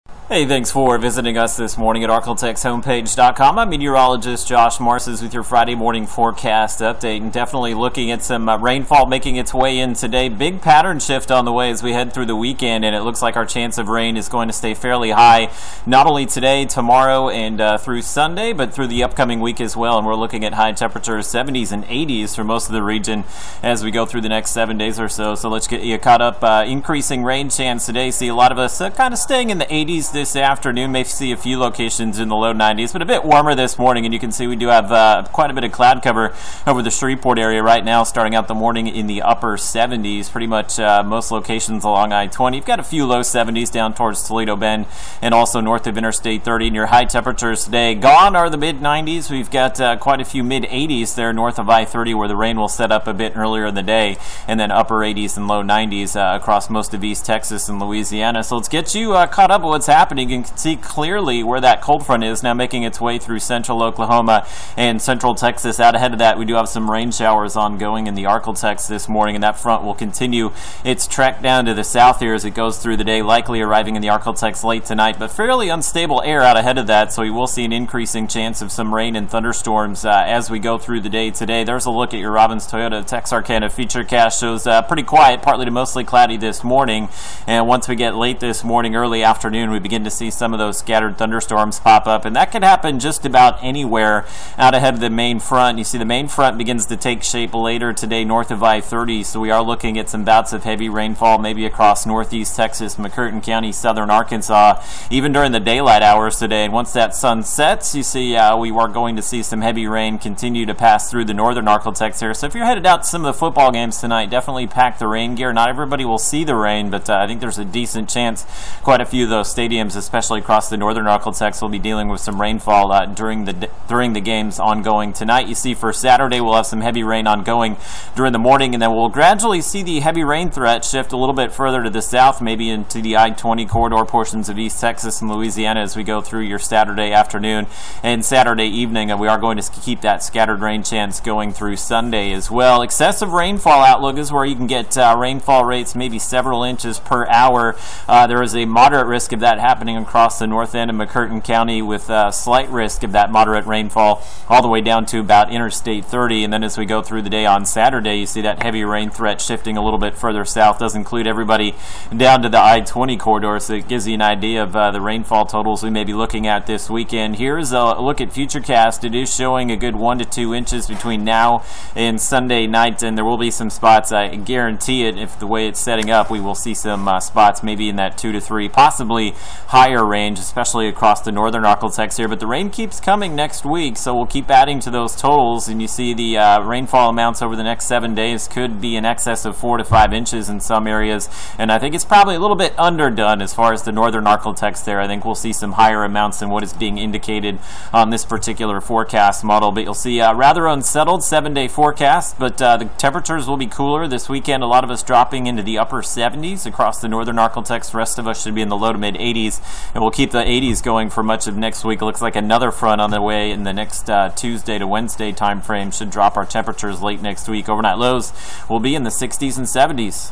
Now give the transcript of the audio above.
Hey, thanks for visiting us this morning at ArklateXHomepage.com. I'm meteorologist Josh Marces with your Friday morning forecast update, and definitely looking at some rainfall making its way in today. Big pattern shift on the way as we head through the weekend, and it looks like our chance of rain is going to stay fairly high, not only today, tomorrow, and through Sunday, but through the upcoming week as well. And we're looking at high temperatures, 70s and 80s for most of the region as we go through the next 7 days or so. So let's get you caught up. Increasing rain chance today. See a lot of us kind of staying in the 80s this afternoon. May see a few locations in the low 90s, but a bit warmer this morning, and you can see we do have quite a bit of cloud cover over the Shreveport area right now, starting out the morning in the upper 70s. Pretty much most locations along I-20. You've got a few low 70s down towards Toledo Bend and also north of Interstate 30. And your high temperatures today gone are the mid 90s. We've got quite a few mid 80s there north of I-30 where the rain will set up a bit earlier in the day, and then upper 80s and low 90s across most of East Texas and Louisiana. So let's get you caught up with what's happening. You can see clearly where that cold front is now making its way through central Oklahoma and central Texas. Out ahead of that, we do have some rain showers ongoing in the Arklatex this morning, and that front will continue its trek down to the south here as it goes through the day, likely arriving in the Arklatex late tonight, but fairly unstable air out ahead of that, so we will see an increasing chance of some rain and thunderstorms as we go through the day today. There's a look at your Robbins Toyota Texarkana Featurecast. Shows pretty quiet, partly to mostly cloudy this morning, and once we get late this morning, early afternoon, we begin to see some of those scattered thunderstorms pop up, and that could happen just about anywhere out ahead of the main front. You see the main front begins to take shape later today north of I-30, so we are looking at some bouts of heavy rainfall maybe across northeast Texas, McCurtain County, southern Arkansas, even during the daylight hours today. And once that sun sets, you see we are going to see some heavy rain continue to pass through the northern Arklatex here. So if you're headed out to some of the football games tonight, definitely pack the rain gear. Not everybody will see the rain, but I think there's a decent chance quite a few of those stadiums, especially across the northern Arklatex, will be dealing with some rainfall during the games ongoing tonight. You see for Saturday we'll have some heavy rain ongoing during the morning, and then we'll gradually see the heavy rain threat shift a little bit further to the south, maybe into the I-20 corridor portions of East Texas and Louisiana as we go through your Saturday afternoon and Saturday evening, and we are going to keep that scattered rain chance going through Sunday as well. Excessive rainfall outlook is where you can get rainfall rates maybe several inches per hour. There is a moderate risk of that happening across the north end of McCurtain County, with slight risk of that moderate rainfall all the way down to about Interstate 30. And then as we go through the day on Saturday, you see that heavy rain threat shifting a little bit further south. Does include everybody down to the I-20 corridor, so it gives you an idea of the rainfall totals we may be looking at this weekend. Here's a look at Futurecast. It is showing a good 1 to 2 inches between now and Sunday night, and there will be some spots, I guarantee it, if the way it's setting up, we will see some spots maybe in that 2 to 3, possibly higher range, especially across the northern Arklatex here. But the rain keeps coming next week, so we'll keep adding to those totals, and you see the rainfall amounts over the next 7 days could be in excess of 4 to 5 inches in some areas, and I think it's probably a little bit underdone as far as the northern Arklatex there. I think we'll see some higher amounts than what is being indicated on this particular forecast model, but you'll see rather unsettled 7-day forecast, but the temperatures will be cooler this weekend. A lot of us dropping into the upper 70s across the northern Arklatex. The rest of us should be in the low to mid 80s, and we'll keep the 80s going for much of next week. It looks like another front on the way in the next Tuesday to Wednesday time frame should drop our temperatures late next week. Overnight lows will be in the 60s and 70s.